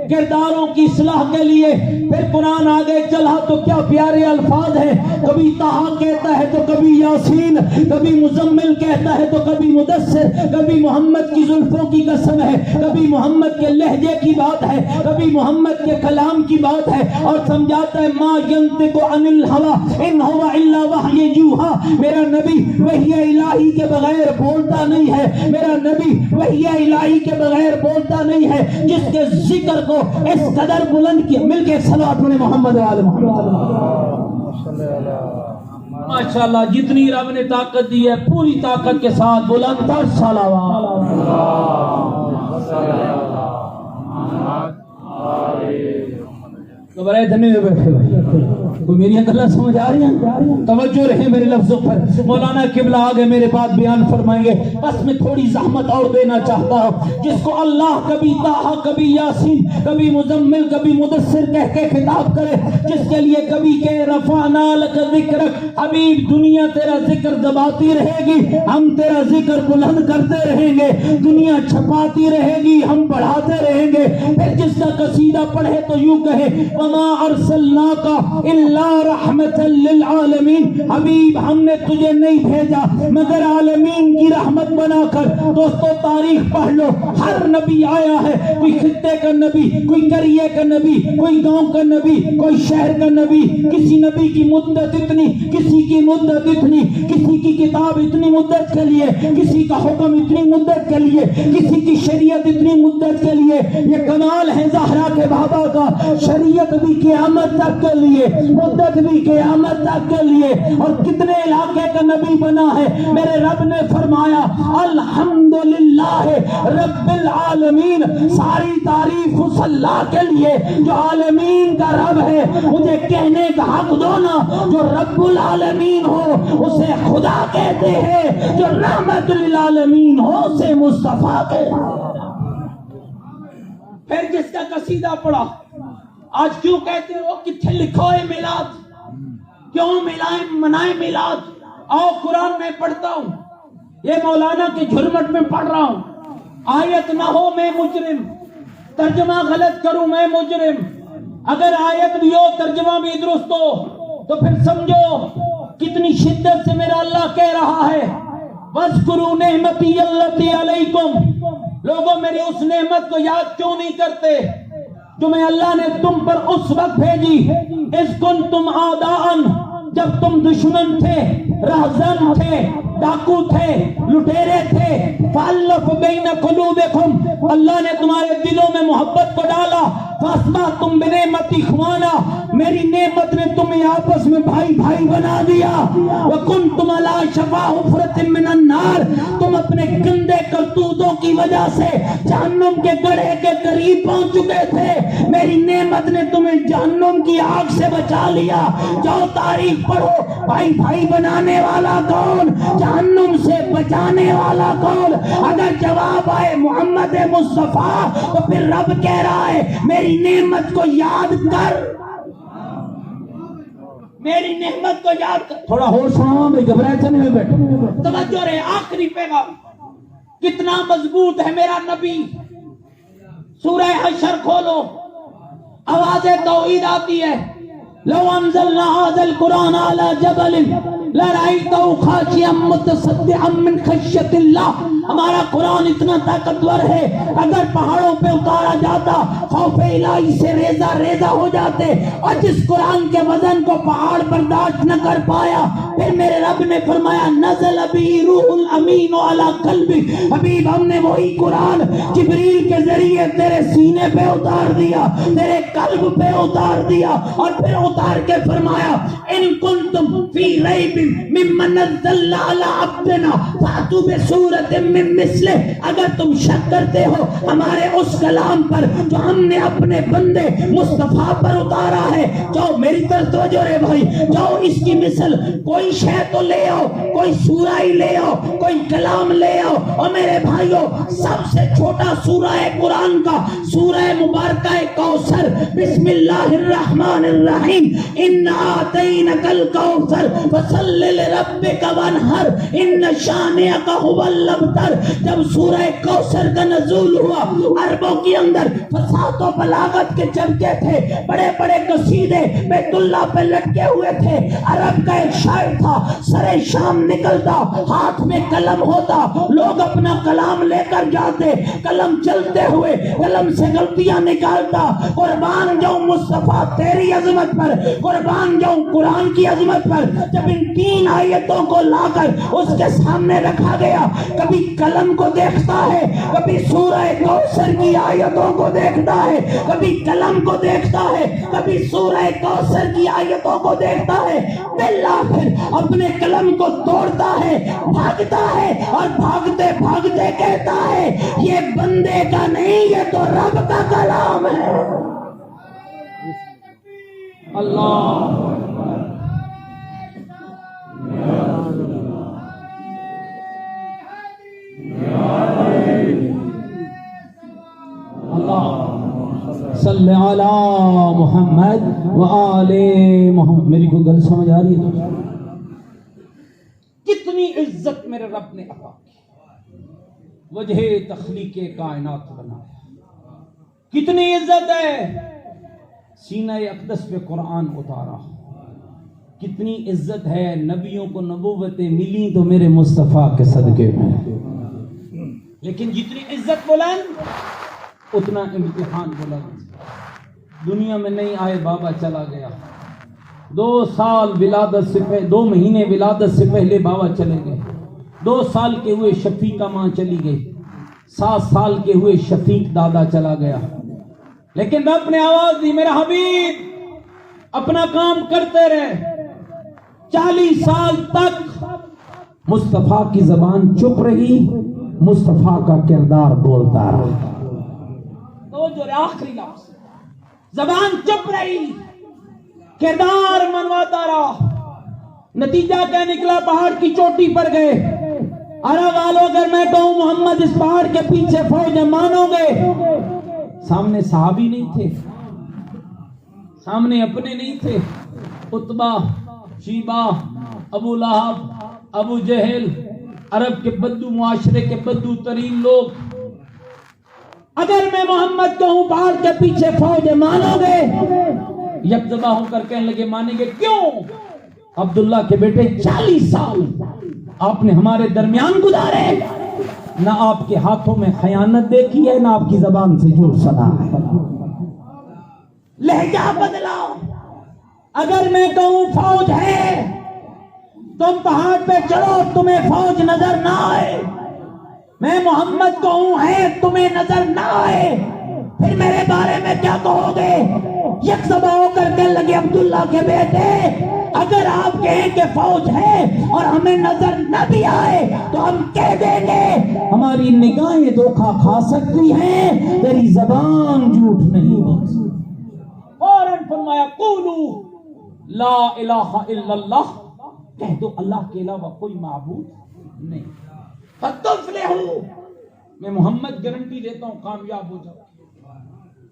کرداروں کی اصلاح کے لیے۔ پھر قرآن آگے چلا تو کیا پیارے الفاظ ہیں، کبھی طٰہٰ کہتا ہے تو کبھی یاسین، کبھی مزمل کہتا ہے تو کبھی مدثر، کبھی محمد کی زلفوں کی قسم ہے، کبھی محمد کے لہجے کی بات ہے، کبھی محمد کے کلام کی بات ہے، اور سمجھاتا ہے ما ینطق عن الہوی ان ہوا الا وحی یوحی۔ میرا نبی وحی الہی کے بغیر بولتا نہیں ہے، میرا نبی وحی الہی کے بغیر بولتا نہیں ہے۔ جس کے ذکر کو اس قدر بلند کیا، مل کے صلوات پڑھیں محمد وآل محمد۔ ماشاءاللہ جتنی رب نے طاقت دی ہے پوری طاقت کے ساتھ بلند تر صلوات۔ گھبرائے دھنے میں بیٹھے بھائی، کوئی میری گلیں سمجھ آ رہی ہیں؟ توجہ رہے میرے لفظوں پر۔ مولانا قبلہ آگے میرے بات بیان فرمائیں گے، بس میں تھوڑی زحمت اور دینا چاہتا ہوں۔ جس کو اللہ کبھی طٰہٰ، کبھی یاسین، کبھی مزمل، کبھی مدثر کہہ کے خطاب کرے، جس کے لیے کبھی کہ رفعنا لک ذکرک، حبیب دنیا تیرا ذکر دباتی رہے گی، ہم تیرا ذکر بلند کرتے رہیں گے، دنیا چھپاتی رہے گی، ہم بڑھاتے رہیں گے۔ پھر جس کا قصیدہ پڑھے تو یوں کہے وما ارسلناک الا رحمت للعالمین، حبیب ہم نے تجھے نہیں بھیجا مگر عالمین کی رحمت بنا کر۔ دوستو تاریخ پڑھ لو، ہر نبی آیا ہے، کوئی خطے کا نبی، کوئی قریے کا نبی، کوئی گاؤں کا نبی، کوئی شہر کا نبی۔ کسی نبی کی مدت اتنی، کسی کی مدت اتنی، کسی کی کتاب اتنی مدت کے لیے، کسی کا حکم اتنی مدت کے لیے، کسی کی شریعت اتنی مدت کے لیے۔ یہ کمال ہے زہرا کے بابا کا، شریعت بھی قیامت تک کے لیے، مدت بھی قیامت تک کے لیے۔ اور کتنے علاقے کا نبی بنا ہے، میرے رب نے فرمایا الحمدللہ رب العالمین، ساری تعریف اس اللہ کے لیے جو عالمین کا رب ہے۔ مجھے کہنے کا حق دو نا، جو رب العالمین ہو اسے خدا کہتے ہیں، جو رحمت للعالمین ہو اسے مصطفیٰ کہتے ہیں۔ پھر جس کا قصیدہ پڑھا، آج کیوں کہتے ہو کتنے لکھو ہے میلاد، کیوں منائے میلاد؟ آؤ قرآن میں پڑھتا ہوں، یہ مولانا کے جھرمٹ میں پڑھ رہا ہوں۔ آیت نہ ہو میں مجرم، ترجمہ غلط کروں میں مجرم، اگر آیت بھی ہو ترجمہ بھی درست ہو تو پھر سمجھو کتنی شدت سے میرا اللہ کہہ رہا ہے وَاذْكُرُوا نِعْمَتِيَ الَّتِي عَلَيْكُمْ۔ لوگوں میری اس نعمت کو یاد کیوں نہیں کرتے؟ جو میں اللہ نے تم پر اس وقت بھیجی اذ کنتم اعداء، جب تم دشمن تھے، رہزن تھے، ڈاکو تھے، لٹیرے تھے، فالف بین قلوبکم، اللہ نے تمہارے دلوں میں محبت کو ڈالا، فاصبحتم بنعمتی اخوانا، میری نعمت نے تمہیں آپس میں بھائی بھائی بنا دیا، وکنتم علی شفا حفرۃ من النار، تم اپنے گندے کرتوتوں کی وجہ سے جہنم کے گڑھے کے قریب پہنچ چکے تھے، میری نعمت نے تمہیں جہنم کی آگ سے بچا لیا۔ جاؤ تاریخ پڑھو، بھائی بھائی بنانے والا کون، جہنم سے بچانے والا کون؟ اگر جواب آئے محمد مصطفیٰ تو پھر رب کہہ رہا ہے میری نعمت کو یاد کر، میری نعمت کو یاد کر۔ تھوڑا اور سناؤ بھائی، گھبرائے چنے میں بیٹھو، توجہ رہے، آخری پیغام کتنا مضبوط ہے میرا نبی۔ سورہ حشر کھولو، آواز توحید آتی ہے، لو انزلنا هذا القرآن على جبل لرأيته خاشعا متصدعا من خشیۃ اللہ، ہمارا قرآن اتنا طاقتور ہے، اگر پہاڑوں پہ اتارا جاتا خوف الہی سے ریزہ ریزہ ہو جاتے، اور جس قرآن کے وزن کو پہاڑ برداشت نہ کر پایا، پھر میرے رب نے فرمایا نزل به روح الامین علی قلبی، حبیب ہم نے وہی قرآن جبریل کے ذریعے تیرے سینے پہ اتار دیا، تیرے قلب پہ اتار دیا، اور پھر اتار کے فرمایا ان کنتم فی ریب مما نزلنا علی عبدنا فاتوا بسورۃ من مثلہ، اگر تم شک کرتے ہو ہمارے اس کلام پر جو ہم نے اپنے بندے مصطفیٰ پر اتارا ہے، جاؤ میری طرف توجہ رہے بھائی، جاؤ اس کی مثل کوئی شے تو لے آؤ، کوئی سورہ ہی لے آؤ، کوئی کلام لے آؤ، اور میرے بھائیوں سب سے چھوٹا سورہ قرآن کا سورہ مبارکہ کوثر، بسم اللہ الرحمن الرحیم، انا اعطینک الکوثر فصل لربک وانحر ان شانئک هو الابتر۔ جب سورہ کوثر کا نزول ہوا، عربوں کے اندر فصاحت و بلاغت کے چرچے تھے، بڑے بڑے قصیدے بیت اللہ پہ لٹکے ہوئے تھے۔ عرب کا ایک شاعر تھا، سرے شام نکلتا، ہاتھ میں قلم ہوتا، لوگ اپنا کلام لے کر جاتے، قلم چلتے ہوئے قلم سے غلطیاں نکالتا، قربان جاؤں مصطفیٰ تیری عظمت پر، قربان جاؤں قرآن کی عظمت پر۔ جب ان تین آیتوں کو لا کر اس کے سامنے رکھا گیا، کبھی قلم کو دیکھتا ہے، کبھی سورہ کوثر کی آیتوں کو دیکھتا ہے، کبھی قلم کو دیکھتا ہے، کبھی سورہ کوثر کی آیتوں کو دیکھتا ہے، بالآخر اپنے قلم کو توڑتا ہے، بھاگتا ہے، اور بھاگتے بھاگتے کہتا ہے یہ بندے کا نہیں، یہ تو رب کا کلام ہے۔ اللہ صلی علی محمد وآل محمد۔ میری کوئی گل سمجھ آ رہی ہے؟ کتنی عزت میرے رب نے عطا کی، وجہ تخلیق کائنات بنایا، کتنی عزت ہے، سینہ اقدس پہ قرآن اتارا، کتنی عزت ہے، نبیوں کو نبوتیں ملی تو میرے مصطفیٰ کے صدقے میں، لیکن جتنی عزت بلند اتنا امتحان بلند۔ دنیا میں نہیں آئے، بابا چلا گیا، 2 سال ولادت سے پہلے، 2 مہینے ولادت سے پہلے بابا چلے گئے، 2 سال کے ہوئے شفیقہ ماں چلی گئی، 7 سال کے ہوئے شفیق دادا چلا گیا، لیکن رب نے آواز دی میرا حبیب اپنا کام کرتے رہے۔ 40 سال تک مصطفیٰ کی زبان چپ رہی، مصطفیٰ کا کردار بولتا رہا۔ تو جو آخری لفظ، زبان چپ رہی، کردار منواتا رہا، نتیجہ کیا نکلا؟ پہاڑ کی چوٹی پر گئے۔ عرب والوں اگر میں کہوں محمد اس پہاڑ کے پیچھے فوج ہے، مانو گے؟ سامنے صحابی نہیں تھے، سامنے اپنے نہیں تھے، عتبہ، شیبہ، ابو لہب، ابو جہل، عرب کے بدو، معاشرے کے بدو ترین لوگ۔ اگر میں محمد کہوں پہاڑ کے پیچھے فوج ہے، مانو گے؟ یکزبا ہو کر کہنے لگے مانیں گے۔ کیوں؟ عبداللہ کے بیٹے 40 سال آپ نے ہمارے درمیان گزارے، نہ آپ کے ہاتھوں میں خیانت دیکھی ہے، نہ آپ کی زبان سے جھوٹ سنا ہے۔ لہجہ بدلا. اگر میں کہوں فوج ہے، تم پہاڑ پہ چڑھو تمہیں فوج نظر نہ آئے. میں محمد کہوں ہے تمہیں نظر نہ آئے، پھر میرے بارے میں کیا کہو گے؟ یک سبا ہو کر کہنے لگے عبداللہ کے بیٹے، اگر آپ کہیں کہ فوج ہے اور ہمیں نظر نہ بھی آئے تو ہم کہہ دیں گے ہماری نگاہیں دھوکہ کھا سکتی ہیں، تیری زبان جھوٹ نہیں بول سکتی. فوراً فرمایا قولو لا الہ الا اللہ، کہہ دو اللہ کے علاوہ کوئی معبود نہیں. فتفلحوا، میں محمد گارنٹی دیتا ہوں کامیاب ہو جاؤ.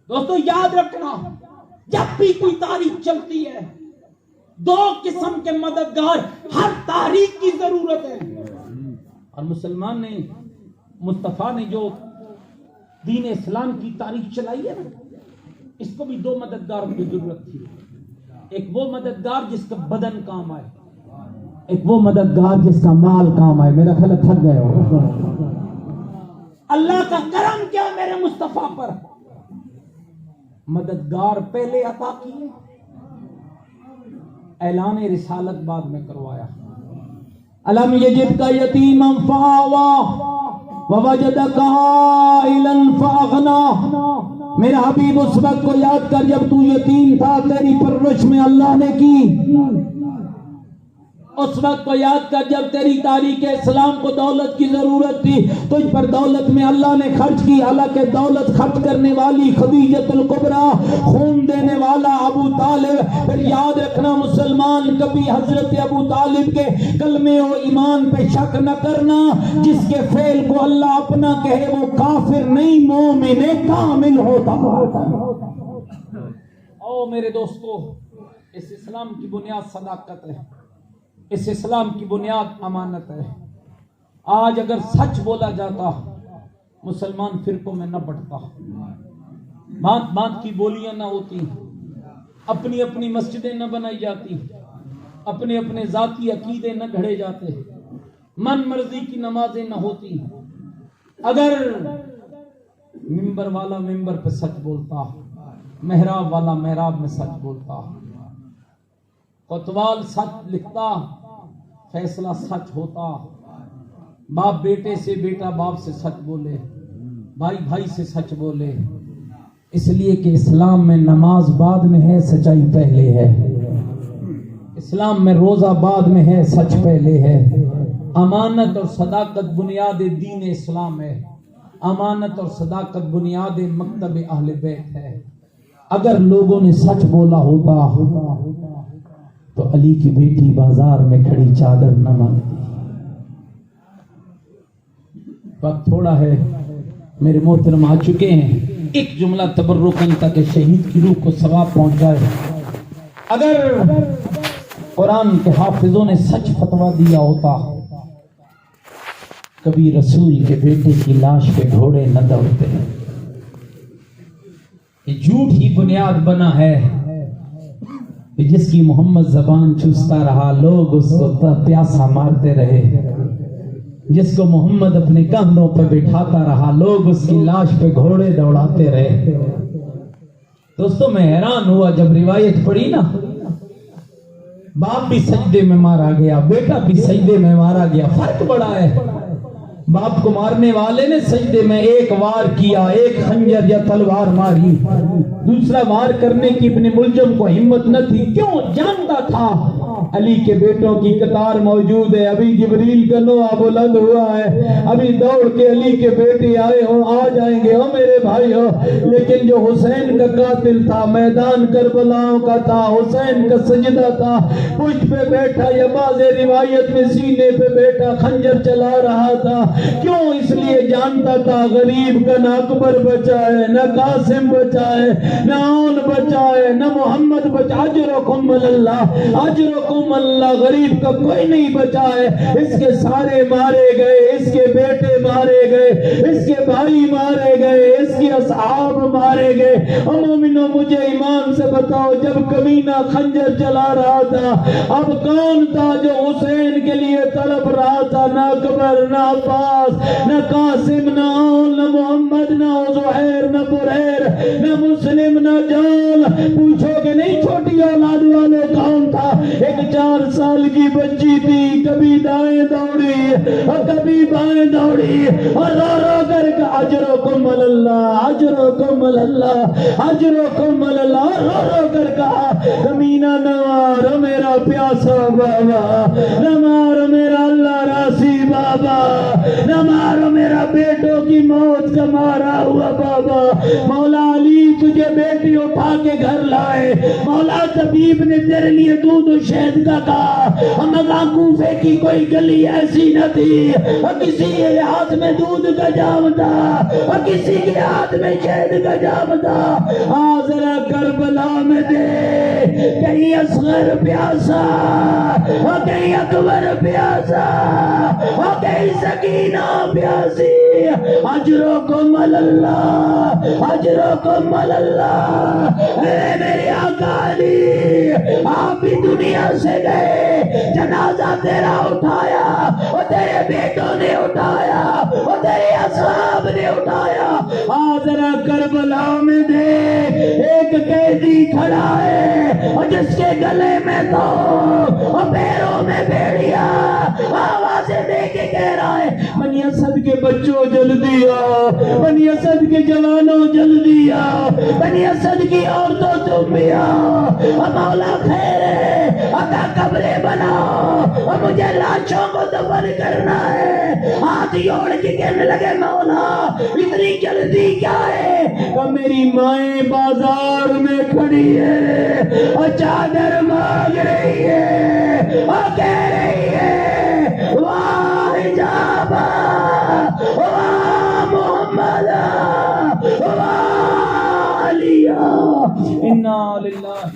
دوستو یاد رکھنا، جب بھی کوئی تاریخ چلتی ہے دو قسم کے مددگار ہر تاریخ کی ضرورت ہے. اور مسلمان نے، مصطفیٰ نے جو دین اسلام کی تاریخ چلائی ہے نا، اس کو بھی دو مددگاروں کی ضرورت تھی. ایک وہ مددگار جس کا بدن کام آئے، ایک وہ مددگار جس کا مال کام آئے. میرا خیال تھک گئے ہو. اللہ کا کرم کیا میرے مصطفیٰ پر، مددگار پہلے عطا کیے، اعلان رسالت بعد میں کروایا. الم یجدک یتیما فآوی ووجدک عائلا فاغنی. میرا حبیب اس وقت کو یاد کر جب تو یتیم تھا، تیری پرورش میں اللہ نے کی. اس وقت کو یاد کر جب تیری تاریخ اسلام کو دولت کی ضرورت تھی، تجھ پر دولت میں اللہ نے خرچ کی. حالانکہ دولت خرچ کرنے والی خدیجۃ الکبریٰ، خون دینے والا ابو طالب. پھر یاد رکھنا مسلمان، کبھی حضرت ابو طالب کے کلمے و ایمان پہ شک نہ کرنا. جس کے فعل کو اللہ اپنا کہے وہ کافر نہیں، مومن کامل ہوتا. او میرے دوستو، اس اسلام کی بنیاد صداقت ہے، اس اسلام کی بنیاد امانت ہے. آج اگر سچ بولا جاتا مسلمان فرقوں میں نہ بڑھتا، بات بات کی بولیاں نہ ہوتی، اپنی اپنی مسجدیں نہ بنائی جاتی، اپنے اپنے ذاتی عقیدے نہ گھڑے جاتے، من مرضی کی نمازیں نہ ہوتی. اگر منبر والا منبر پہ سچ بولتا، محراب والا محراب میں سچ بولتا، کوتوال سچ لکھتا، فیصلہ سچ ہوتا، باپ بیٹے سے، بیٹا باپ سے سچ بولے، بھائی بھائی سے سچ بولے. اس لیے کہ اسلام میں نماز بعد میں ہے، سچائی پہلے ہے. اسلام میں روزہ بعد میں ہے، سچ پہلے ہے. امانت اور صداقت بنیاد دین اسلام ہے. امانت اور صداقت بنیاد مکتب اہل بیت ہے. اگر لوگوں نے سچ بولا ہوتا تو علی کی بیٹی بازار میں کھڑی چادر نہ مانگتی. وقت تھوڑا ہے، میرے محترم آ چکے ہیں. ایک جملہ تبرکاً تاکہ شہید کی روح کو ثواب پہنچ جائے. اگر قرآن کے حافظوں نے سچ فتویٰ دیا ہوتا، کبھی رسول کے بیٹے کی لاش پہ گھوڑے نہ دوڑتے. یہ جھوٹ ہی بنیاد بنا ہے. جس کی محمد زبان چوستا رہا، لوگ اس کو پیاسا مارتے رہے. جس کو محمد اپنے کندھوں پہ بٹھاتا رہا، لوگ اس کی لاش پہ گھوڑے دوڑاتے رہے. دوستوں میں حیران ہوا جب روایت پڑھی نا، باپ بھی سجدے میں مارا گیا، بیٹا بھی سجدے میں مارا گیا. فرق بڑا ہے. باپ کو مارنے والے نے سجدے میں ایک وار کیا، ایک خنجر یا تلوار ماری. دوسرا وار کرنے کی ابن ملجم کو ہمت نہ تھی. کیوں؟ جانتا تھا علی کے بیٹوں کی قطار موجود ہے. ابھی جبریل کا نوحہ بلند ہوا ہے، ابھی دوڑ کے علی کے بیٹے آئے ہوں، آ جائیں گے، میرے بھائی ہو. لیکن جو حسین کا قاتل تھا، میدان کربلاؤں کا تھا، حسین کا سجدہ تھا، پشت پہ بیٹھا یا بعض روایت میں سینے پہ بیٹھا خنجر چلا رہا تھا. کیوں؟ اس لیے جانتا تھا غریب کا نہ اکبر بچا ہے، نہ قاسم بچا ہے، نہ اون بچا ہے، نہ محمد بچا. اجرکم اللہ، اجرکم اللہ. غریب کا کوئی نہیں بچا ہے. اس کے سارے مارے گئے، اس کے بیٹے مارے گئے، اس کے بھائی مارے گئے، اس کی اصحاب مارے گئے. مومنوں مجھے ایمان سے بتاؤ جب کمینہ خنجر چلا رہا تھا اب کون تھا جو حسین کے لیے تڑپ رہا تھا؟ نہ اکبر، نہ عباس، نہ قاسم، نہ اول، نہ محمد، نہ زہیر، نہ بریر، نہ مسلم، نہ جال. پوچھو کہ نہیں چھوٹی اولاد والوں کون تھا؟ ایک 4 سال کی بچی تھی، کبھی دائیں دوڑی اور کبھی بائیں دوڑی اور رو رو کر کے اجرکم اللہ، اجرکم اللہ، اجرکم اللہ، رو رو کر کہا کمینہ نہ مارو میرا پیاسا بابا، نہ مارو میرا اللہ راسی بابا، نہ مارو میرا بیٹوں کی موت کا مارا ہوا بابا. مولا علی تجھے بیٹی اٹھا کے گھر لائے، مولا طبیب نے تیرے لیے دودھ و شہد کا کہا. مگا کوفے کی کوئی گلی ایسی نہ تھی اور کسی کے ہاتھ میں دودھ کا جام تھا اور کسی کے ہاتھ میں شہد کا جام تھا. ذرا کربلا میں دے، کہیں اصغر پیاسا اور کہیں اکبر پیاسا اور کہیں سکینہ پیاسی. اجرکم اللہ، اجرکم اللہ. اے میرے آقا علی، آپ بھی دنیا سے گئے، جنازہ تیرا اٹھایا اور تیرے بیٹوں نے اٹھایا اور تیرے اصحاب نے اٹھایا. ذرا کربلا میں دے، ایک قیدی کھڑا ہے اور جس کے گلے میں تو اور پیروں میں بیڑیا، آوازیں دے کے کہہ رہا ہے بنی اسد کے بچوں جلدی آؤ، بنی اسد کے جوانوں جلدی آؤ، بنی اسد کی عورتوں تم بھی آؤ. مولا خیر ہے، عطا قبریں بناؤ اور مجھے لاشوں کو دفن کرنا ہے. ہاتھ جوڑ کے کہنے لگے مولا اتنی جلدی کیا ہے؟ کہ میری مائیں بازار میں کھڑی ہے اور چادر مانگ رہی ہے اور کہہ رہی ہے واہ حجابہ، واہ محمد، واہ علیہ. انا للہ